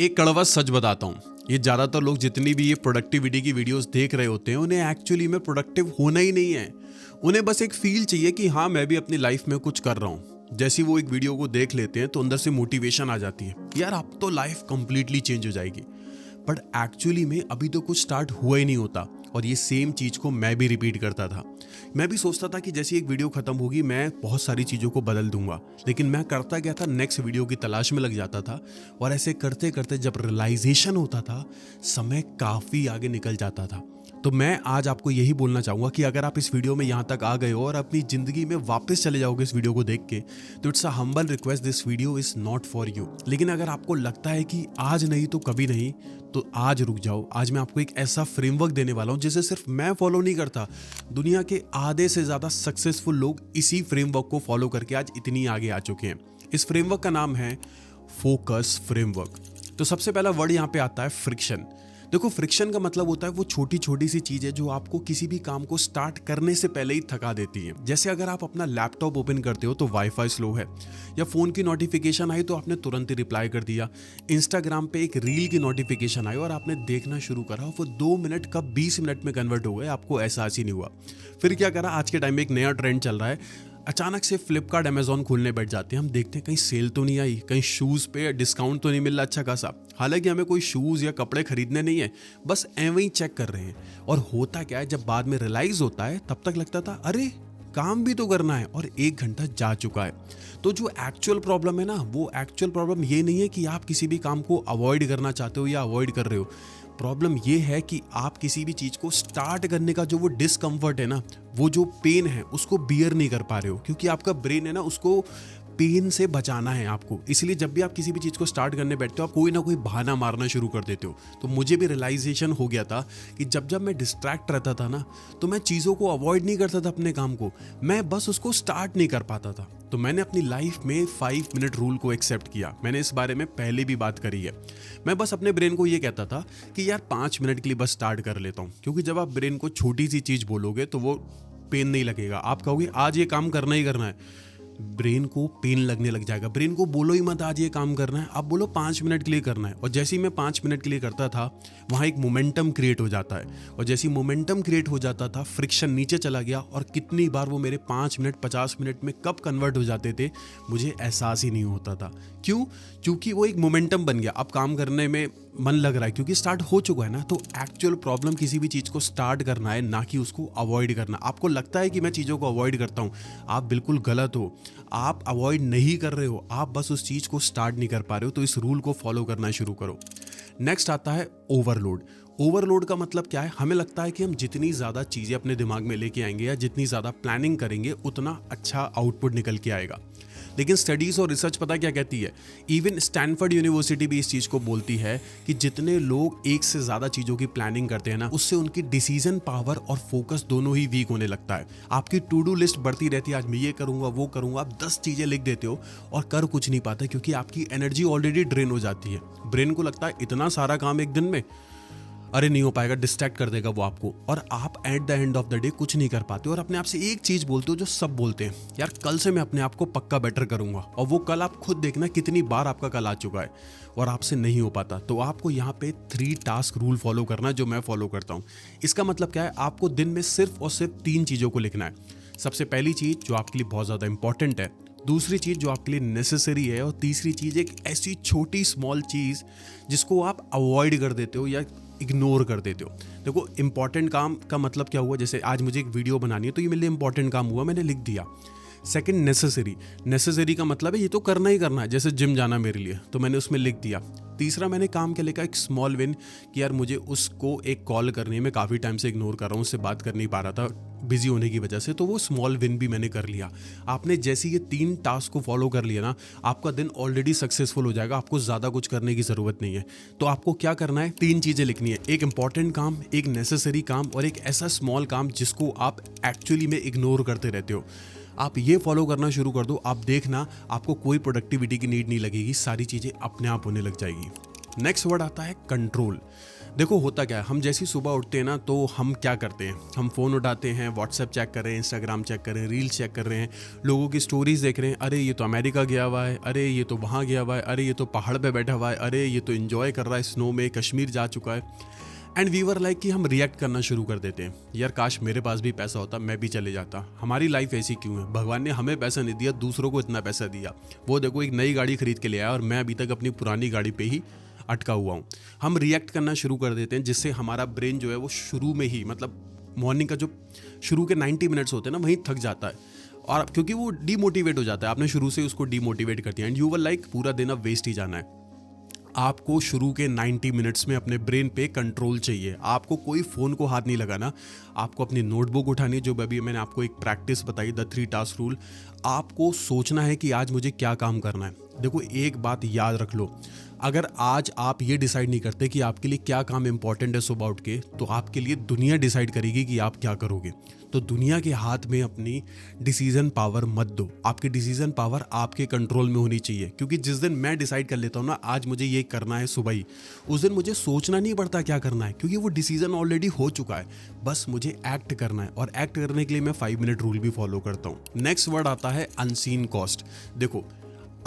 एक कड़वा सच बताता हूँ, ये ज़्यादातर लोग जितनी भी ये प्रोडक्टिविटी की वीडियोस देख रहे होते हैं उन्हें एक्चुअली में प्रोडक्टिव होना ही नहीं है। उन्हें बस एक फील चाहिए कि हाँ मैं भी अपनी लाइफ में कुछ कर रहा हूँ। जैसे वो एक वीडियो को देख लेते हैं तो अंदर से मोटिवेशन आ जाती है, यार अब तो लाइफ कंप्लीटली चेंज हो जाएगी। बट एक्चुअली में अभी तो कुछ स्टार्ट हुआ ही नहीं होता। और ये सेम चीज़ को मैं भी रिपीट करता था। मैं भी सोचता था कि जैसे एक वीडियो खत्म होगी मैं बहुत सारी चीज़ों को बदल दूंगा, लेकिन मैं करता क्या था, नेक्स्ट वीडियो की तलाश में लग जाता था। और ऐसे करते करते जब रियलाइजेशन होता था, समय काफ़ी आगे निकल जाता था। तो मैं आज आपको यही बोलना चाहूँगा कि अगर आप इस वीडियो में यहाँ तक आ गए हो और अपनी ज़िंदगी में वापस चले जाओगे इस वीडियो को देख के, तो it's a humble request, this video is not for you. लेकिन अगर आपको लगता है कि आज नहीं तो कभी नहीं, तो आज रुक जाओ। आज मैं आपको एक ऐसा फ्रेमवर्क देने वाला हूँ जिसे सिर्फ मैं फॉलो नहीं करता, दुनिया के आधे से ज़्यादा सक्सेसफुल लोग इसी फ्रेमवर्क को फॉलो करके आज इतनी आगे आ चुके हैं। इस फ्रेमवर्क का नाम है फोकस फ्रेमवर्क। तो सबसे पहला वर्ड यहाँ पे आता है फ्रिक्शन। देखो, फ्रिक्शन का मतलब होता है वो छोटी छोटी सी चीज़ है जो आपको किसी भी काम को स्टार्ट करने से पहले ही थका देती है। जैसे अगर आप अपना लैपटॉप ओपन करते हो तो वाईफाई स्लो है, या फ़ोन की नोटिफिकेशन आई तो आपने तुरंत ही रिप्लाई कर दिया, इंस्टाग्राम पे एक रील की नोटिफिकेशन आई और आपने देखना शुरू करा, वो 2 मिनट कब 20 मिनट में कन्वर्ट हो गए, आपको एहसास ही नहीं हुआ। फिर क्या करा, आज के टाइम में एक नया ट्रेंड चल रहा है, अचानक से फ्लिपकार्ट अमेजोन खोलने बैठ जाते हैं। हम देखते हैं कहीं सेल तो नहीं आई, कहीं शूज़ पे डिस्काउंट तो नहीं मिल रहा अच्छा खासा। हालांकि हमें कोई शूज़ या कपड़े खरीदने नहीं है, बस एवं ही चेक कर रहे हैं। और होता क्या है, जब बाद में रियलाइज़ होता है तब तक लगता था अरे काम भी तो करना है, और 1 घंटा जा चुका है। तो जो एक्चुअल प्रॉब्लम है ना, वो एक्चुअल प्रॉब्लम ये नहीं है कि आप किसी भी काम को अवॉइड करना चाहते हो या अवॉइड कर रहे हो। प्रॉब्लम ये है कि आप किसी भी चीज़ को स्टार्ट करने का जो वो डिस्कम्फर्ट है ना, वो जो पेन है उसको बियर नहीं कर पा रहे हो, क्योंकि आपका ब्रेन है ना, उसको पेन से बचाना है आपको। इसलिए जब भी आप किसी भी चीज़ को स्टार्ट करने बैठते हो आप कोई ना कोई बहाना मारना शुरू कर देते हो। तो मुझे भी रियलाइजेशन हो गया था कि जब जब मैं डिस्ट्रैक्ट रहता था ना, तो मैं चीज़ों को अवॉइड नहीं करता था अपने काम को, मैं बस उसको स्टार्ट नहीं कर पाता था। तो मैंने अपनी लाइफ में 5 मिनट रूल को एक्सेप्ट किया। मैंने इस बारे में पहले भी बात करी है। मैं बस अपने ब्रेन को ये कहता था कि यार 5 मिनट के लिए बस स्टार्ट कर लेता हूँ, क्योंकि जब आप ब्रेन को छोटी सी चीज़ बोलोगे तो वो पेन नहीं लगेगा। आप कहोगे आज ये काम करना ही करना है, ब्रेन को पेन लगने लग जाएगा। ब्रेन को बोलो ही मत आज ये काम करना है, आप बोलो 5 मिनट के लिए करना है। और जैसे ही मैं 5 मिनट के लिए करता था, वहाँ एक मोमेंटम क्रिएट हो जाता है, और जैसे ही मोमेंटम क्रिएट हो जाता था, फ्रिक्शन नीचे चला गया, और कितनी बार वो मेरे 5 मिनट 50 मिनट में कब कन्वर्ट हो जाते थे मुझे एहसास ही नहीं होता था। क्यों? क्योंकि वो एक मोमेंटम बन गया, अब काम करने में मन लग रहा है क्योंकि स्टार्ट हो चुका है ना। तो एक्चुअल प्रॉब्लम किसी भी चीज़ को स्टार्ट करना है, ना कि उसको अवॉइड करना। आपको लगता है कि मैं चीज़ों को अवॉइड करता हूँ, आप बिल्कुल गलत हो। आप अवॉइड नहीं कर रहे हो, आप बस उस चीज़ को स्टार्ट नहीं कर पा रहे हो। तो इस रूल को फॉलो करना शुरू करो। नेक्स्ट आता है ओवरलोड। ओवरलोड का मतलब क्या है? हमें लगता है कि हम जितनी ज़्यादा चीज़ें अपने दिमाग में लेके आएंगे या जितनी ज़्यादा प्लानिंग करेंगे उतना अच्छा आउटपुट निकल के आएगा। लेकिन स्टडीज़ और रिसर्च पता क्या कहती है? इवन स्टैनफोर्ड यूनिवर्सिटी भी इस चीज़ को बोलती है कि जितने लोग एक से ज़्यादा चीज़ों की प्लानिंग करते हैं ना, उससे उनकी डिसीजन पावर और फोकस दोनों ही वीक होने लगता है। आपकी टू डू लिस्ट बढ़ती रहती है, आज मैं ये करूँगा वो करूँगा, आप 10 चीज़ें लिख देते हो और कर कुछ नहीं पाते, क्योंकि आपकी एनर्जी ऑलरेडी ड्रेन हो जाती है। ब्रेन को लगता है इतना सारा काम एक दिन में, अरे नहीं हो पाएगा, डिस्ट्रैक्ट कर देगा वो आपको, और आप at the end of the day कुछ नहीं कर पाते। और अपने आप से एक चीज़ बोलते हो जो सब बोलते हैं, यार कल से मैं अपने आप को पक्का बेटर करूंगा, और वो कल आप खुद देखना कितनी बार आपका कल आ चुका है और आपसे नहीं हो पाता। तो आपको यहाँ पे 3 टास्क रूल फॉलो करना, जो मैं फॉलो करता हूँ। इसका मतलब क्या है? आपको दिन में सिर्फ और सिर्फ 3 चीज़ों को लिखना है। सबसे पहली चीज़ जो आपके लिए बहुत ज़्यादा इंपॉर्टेंट है, दूसरी चीज़ जो आपके लिए नेसेसरी है, और तीसरी चीज़ एक ऐसी छोटी स्मॉल चीज़ जिसको आप अवॉइड कर देते हो या इग्नोर कर देते हो। देखो, इंपॉर्टेंट काम का मतलब क्या हुआ? जैसे आज मुझे एक वीडियो बनानी है तो ये मेरे लिए इंपॉर्टेंट काम हुआ, मैंने लिख दिया। Second necessary. नेसेसरी का मतलब है ये तो करना ही करना है, जैसे जिम जाना मेरे लिए, तो मैंने उसमें लिख दिया। तीसरा, मैंने काम के लेकर एक स्मॉल विन कि यार मुझे उसको एक कॉल करनी है, मैं काफ़ी टाइम से इग्नोर कर रहा हूँ, उससे बात कर नहीं पा रहा था बिजी होने की वजह से, तो वो स्मॉल विन भी मैंने कर लिया। आपने जैसे ये 3 टास्क को फॉलो कर लिया ना, आपका दिन ऑलरेडी सक्सेसफुल हो जाएगा, आपको ज़्यादा कुछ करने की ज़रूरत नहीं है। तो आपको क्या करना है? 3 चीज़ें लिखनी है, एक इंपॉर्टेंट काम, एक नेसेसरी काम, और एक ऐसा स्मॉल काम जिसको आप एक्चुअली में इग्नोर करते रहते हो। आप ये फॉलो करना शुरू कर दो, आप देखना आपको कोई प्रोडक्टिविटी की नीड नहीं लगेगी, सारी चीज़ें अपने आप होने लग जाएगी। नेक्स्ट वर्ड आता है कंट्रोल। देखो होता क्या है, हम जैसी सुबह उठते हैं ना तो हम क्या करते हैं, हम फ़ोन उठाते हैं, व्हाट्सएप चेक कर रहे हैं, इंस्टाग्राम चेक कर रहे हैं, रील्स चेक कर रहे हैं, लोगों की स्टोरीज देख रहे हैं, अरे ये तो अमेरिका गया हुआ है, अरे ये तो वहाँ गया हुआ है, अरे ये तो पहाड़ पे बैठा हुआ है, अरे ये तो एंजॉय कर रहा है स्नो में, कश्मीर जा चुका है। एंड वी वर लाइक कि हम रिएक्ट करना शुरू कर देते हैं, यार काश मेरे पास भी पैसा होता, मैं भी चले जाता, हमारी लाइफ ऐसी क्यों है, भगवान ने हमें पैसा नहीं दिया, दूसरों को इतना पैसा दिया, वो देखो एक नई गाड़ी खरीद के ले आया और मैं अभी तक अपनी पुरानी गाड़ी पे ही अटका हुआ हूँ। हम रिएक्ट करना शुरू कर देते हैं, जिससे हमारा ब्रेन जो है वो शुरू में ही, मतलब मॉर्निंग का जो शुरू के 90 मिनट्स होते हैं ना, वहीं थक जाता है, और क्योंकि वो डीमोटिवेट हो जाता है, आपने शुरू से उसको डीमोटिवेट कर दिया, एंड यू वर लाइक पूरा दिन अब वेस्ट ही जाना है। आपको शुरू के 90 मिनट्स में अपने ब्रेन पे कंट्रोल चाहिए, आपको कोई फ़ोन को हाथ नहीं लगाना, आपको अपनी नोटबुक उठानी है, जो अभी मैंने आपको एक प्रैक्टिस बताई, द 3 टास्क रूल। आपको सोचना है कि आज मुझे क्या काम करना है। देखो एक बात याद रख लो, अगर आज आप ये डिसाइड नहीं करते कि आपके लिए क्या काम इंपॉर्टेंट है सुबह उठ के, तो आपके लिए दुनिया डिसाइड करेगी कि आप क्या करोगे। तो दुनिया के हाथ में अपनी डिसीजन पावर मत दो, आपकी डिसीजन पावर आपके कंट्रोल में होनी चाहिए, क्योंकि जिस दिन मैं डिसाइड कर लेता हूँ ना आज मुझे ये करना है सुबह ही, उस दिन मुझे सोचना नहीं पड़ता क्या करना है, क्योंकि वो डिसीजन ऑलरेडी हो चुका है, बस मुझे एक्ट करना है, और एक्ट करने के लिए मैं 5 मिनट रूल भी फॉलो करता हूँ। नेक्स्ट वर्ड आता है अनसीन कॉस्ट। देखो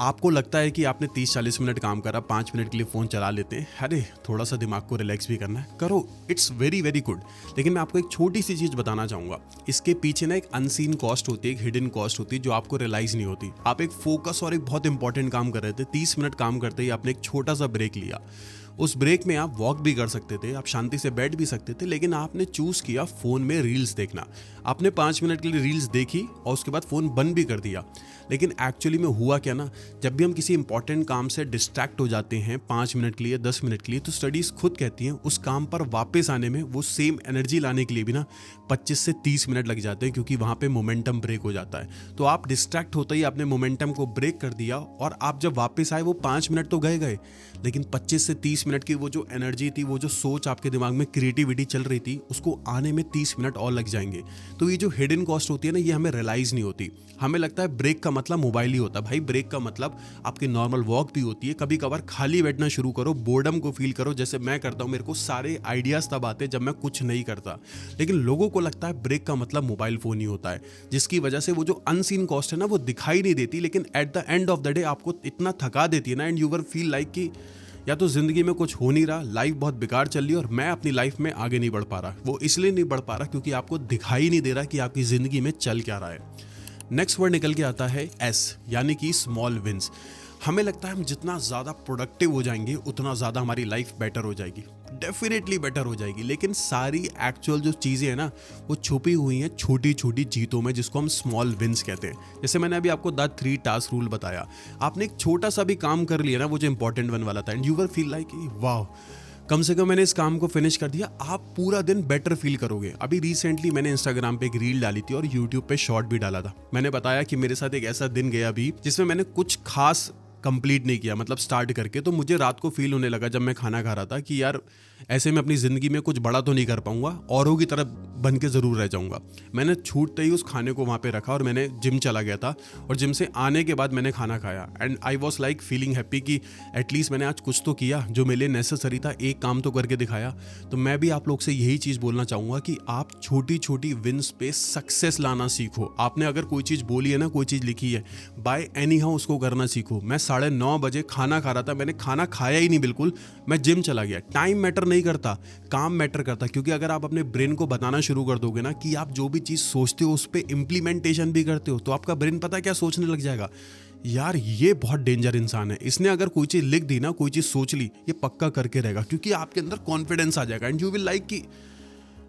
आपको लगता है कि आपने 30-40 मिनट काम करा, 5 मिनट के लिए फ़ोन चला लेते हैं, अरे थोड़ा सा दिमाग को रिलैक्स भी करना है, करो, इट्स वेरी वेरी गुड। लेकिन मैं आपको एक छोटी सी चीज़ बताना चाहूँगा, इसके पीछे ना एक अनसीन कॉस्ट होती है, एक हिडन कॉस्ट होती है, जो आपको रियलाइज़ नहीं होती। आप एक फोकस और एक बहुत इंपॉर्टेंट काम कर रहे थे, 30 मिनट काम करते ही आपने एक छोटा सा ब्रेक लिया, उस ब्रेक में आप वॉक भी कर सकते थे, आप शांति से बैठ भी सकते थे, लेकिन आपने चूज़ किया फ़ोन में रील्स देखना। आपने 5 मिनट के लिए रील्स देखी और उसके बाद फ़ोन बंद भी कर दिया। लेकिन एक्चुअली में हुआ क्या ना, जब भी हम किसी इंपॉर्टेंट काम से डिस्ट्रैक्ट हो जाते हैं 5 मिनट के लिए, 10 मिनट के लिए, तो स्टडीज़ खुद कहती हैं उस काम पर वापस आने में, वो सेम एनर्जी लाने के लिए भी ना 25 से 30 मिनट लग जाते हैं, क्योंकि वहाँ पे मोमेंटम ब्रेक हो जाता है। तो आप डिस्ट्रैक्ट होते ही आपने मोमेंटम को ब्रेक कर दिया, और आप जब वापस आए वो 5 मिनट तो गए, लेकिन 25 से 30 मिनट की वो जो एनर्जी थी, वो जो सोच आपके दिमाग में क्रिएटिविटी चल रही थी, उसको आने में 30 मिनट और लग जाएंगे। तो ये जो हिडन कॉस्ट होती है ना, ये हमें रियलाइज़ नहीं होती। हमें लगता है ब्रेक का मतलब मोबाइल ही होता है। भाई ब्रेक का मतलब आपकी नॉर्मल वॉक भी होती है। कभी कभार खाली बैठना शुरू करो, बोर्डम को फील करो, जैसे मैं करता हूँ। मेरे को सारे आइडियाज़ तब आते हैं जब मैं कुछ नहीं करता, लेकिन लोगों को लगता है ब्रेक का मतलब मोबाइल फ़ोन ही होता है, जिसकी वजह से वो जो अनसीन कॉस्ट है ना, वो दिखाई नहीं देती, लेकिन at the end of the day आपको इतना थका देती है ना, and you will feel like कि या तो ज़िंदगी में कुछ हो नहीं रहा, लाइफ बहुत बेकार चल रही है और मैं अपनी लाइफ में आगे नहीं बढ़ पा रहा। वो इसलिए नहीं बढ़ पा रहा क्योंकि आपको दिखाई नहीं दे रहा कि आपकी ज़िंदगी में चल क्या रहा है। नेक्स्ट वर्ड निकल के आता है एस, यानी कि स्मॉल विंस। हमें लगता है हम जितना ज़्यादा प्रोडक्टिव हो जाएंगे उतना ज़्यादा हमारी लाइफ बेटर हो जाएगी, डेफिनेटली बेटर हो जाएगी, लेकिन सारी एक्चुअल जो चीज़ें हैं ना, वो छुपी हुई हैं छोटी छोटी जीतों में, जिसको हम स्मॉल विंस कहते हैं। जैसे मैंने अभी आपको द 3 टास्क रूल बताया, आपने एक छोटा सा भी काम कर लिया ना, वो जो इंपॉर्टेंट वन वाला था, and you will feel like वाह, कम से कम मैंने इस काम को फिनिश कर दिया, आप पूरा दिन बेटर फील करोगे। अभी रिसेंटली मैंने इंस्टाग्राम पे एक रील डाली थी और यूट्यूब पे शॉर्ट भी डाला था। मैंने बताया कि मेरे साथ एक ऐसा दिन गया अभी जिसमें मैंने कुछ खास कंप्लीट नहीं किया, मतलब स्टार्ट करके, तो मुझे रात को फील होने लगा जब मैं खाना खा रहा था कि यार ऐसे में अपनी ज़िंदगी में कुछ बड़ा तो नहीं कर पाऊंगा, औरों की तरह बन के ज़रूर रह जाऊंगा। मैंने छूटते ही उस खाने को वहाँ पे रखा और मैंने जिम चला गया था, और जिम से आने के बाद मैंने खाना खाया, and I was like feeling happy कि एटलीस्ट मैंने आज कुछ तो किया जो मेरे लिए नेसेसरी था, एक काम तो करके दिखाया। तो मैं भी आप लोग से यही चीज़ बोलना चाहूँगा कि आप छोटी छोटी विंस पे सक्सेस लाना सीखो। आपने अगर कोई चीज़ बोली है ना, कोई चीज़ लिखी है, बाय एनी हाउ उसको करना सीखो। मैं 9:30 बजे खाना खा रहा था, मैंने खाना खाया ही नहीं बिल्कुल, मैं जिम चला गया। टाइम मैटर नहीं करता, काम मैटर करता, क्योंकि अगर आप अपने ब्रेन को बताना शुरू कर दोगे ना कि आप जो भी चीज़ सोचते हो उस पर इम्प्लीमेंटेशन भी करते हो, तो आपका ब्रेन पता है क्या सोचने लग जाएगा, यार ये बहुत डेंजर इंसान है, इसने अगर कोई चीज़ लिख दी ना, कोई चीज़ सोच ली, ये पक्का करके रहेगा, क्योंकि आपके अंदर कॉन्फिडेंस आ जाएगा, एंड यू विल लाइक कि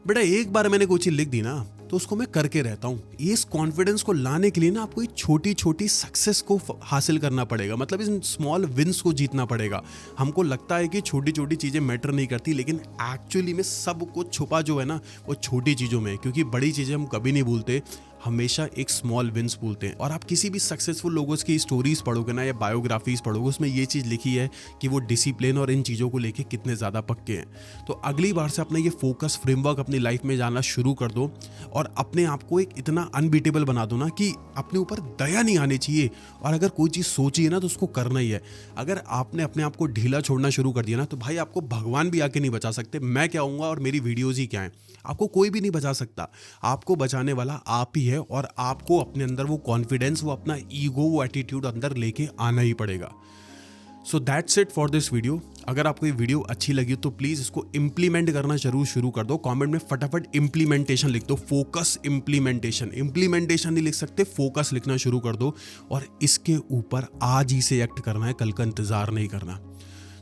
बेटा एक बार मैंने कोई चीज़ लिख दी ना तो उसको मैं करके रहता हूँ। इस कॉन्फिडेंस को लाने के लिए ना आपको छोटी छोटी सक्सेस को हासिल करना पड़ेगा, मतलब इन स्मॉल विंस को जीतना पड़ेगा। हमको लगता है कि छोटी छोटी चीज़ें मैटर नहीं करती, लेकिन एक्चुअली में सब कुछ छुपा जो है ना, वो छोटी चीज़ों में है, क्योंकि बड़ी चीज़ें हम कभी नहीं भूलते, हमेशा एक स्मॉल विंस बोलते हैं। और आप किसी भी सक्सेसफुल लोगों की स्टोरीज पढ़ोगे ना या बायोग्राफीज पढ़ोगे, उसमें ये चीज़ लिखी है कि वो डिसिप्लिन और इन चीज़ों को लेके कितने ज़्यादा पक्के हैं। तो अगली बार से अपना ये फोकस फ्रेमवर्क अपनी लाइफ में जाना शुरू कर दो और अपने आप को एक इतना अनबीटेबल बना दो ना कि अपने ऊपर दया नहीं आनी चाहिए। और अगर कोई चीज़ सोची है ना तो उसको करना ही है। अगर आपने अपने आप को ढीला छोड़ना शुरू कर दिया ना तो भाई आपको भगवान भी आके नहीं बचा सकते। मैं क्या हूँगा और मेरी वीडियोज़ ही क्या हैं, आपको कोई भी नहीं बचा सकता। आपको बचाने वाला आप ही है और आपको अपने अंदर वो कॉन्फिडेंस, वो अपना ईगो, वो एटीट्यूड अंदर लेके आना ही पड़ेगा। सो that's it for this video. अगर आपको ये वीडियो अच्छी लगी तो प्लीज़ इसको इम्प्लीमेंट करना जरूर शुरू कर दो। कमेंट में फटाफट इम्प्लीमेंटेशन लिख दो, फोकस इम्प्लीमेंटेशन। इम्प्लीमेंटेशन नहीं लिख सकते, फोकस लिखना शुरू कर दो और इसके ऊपर आज ही से एक्ट करना है, कल का इंतजार नहीं करना।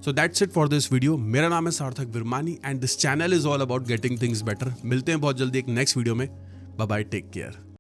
So that's it for this video. मेरा नाम है Sarthak Virmani and this channel is all about getting things better. मिलते हैं बहुत जल्दी एक नेक्स्ट वीडियो में। Bye bye, take care.